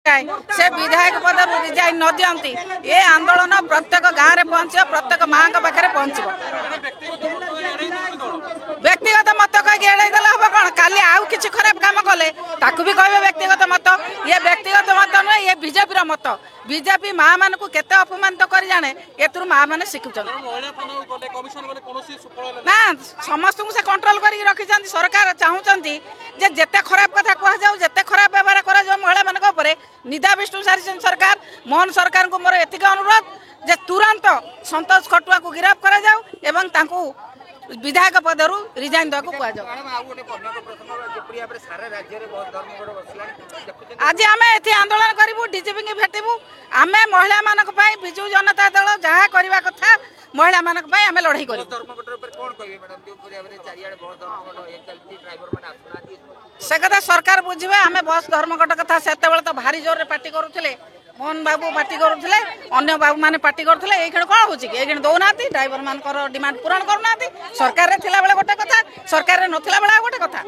से विधायक पद रिजाइन न दिखती ये आंदोलन प्रत्येक गाँव में पहुँच प्रत्येक माँ पाखे पहुँच व्यक्तिगत मत कहीं एड़ेदेला हम कौन काली आउ कि खराब कम कले भी कहे व्यक्तिगत मत ये व्यक्तिगत मत नुहे ये बीजेपी मत बीजेपी माँ मान को केते अपमानित कर जाने ए माँ मैंने शिखुं ना समस्त को से कंट्रोल कर रखी सरकार चाहूँगी जे जेते खराब कथा कहुँ जेते खराब व्यवहार कर महिला मान निदा विष्णु सारी सरकार मोहन सरकार को मोर एतिक अनुरोध जे तुरंत संतोष खटुआ को गिरफ्त करा जाऊ एवं तांको विधायक पदरू रिजाइन देवा कहुँ। आज आम ये आंदोलन करूँ डीजीपी की भेटू आम महिला मान विजु जनता दल जहाँ करने कथा महिला मान आम लड़ाई कर से कथा सरकार बुझे आम बस धर्मघट कथा से तो भारी जोर रे पार्टी करुले मोहन बाबू पार्टी करुले अन्य बाबू मैंने पार्टी करुले ये कौन हो दौना ड्राइवर मान डिमांड पूरण करना सरकार रे थिला बेले गोटे कथा सरकार रे नथिला बेले गोटे कथा।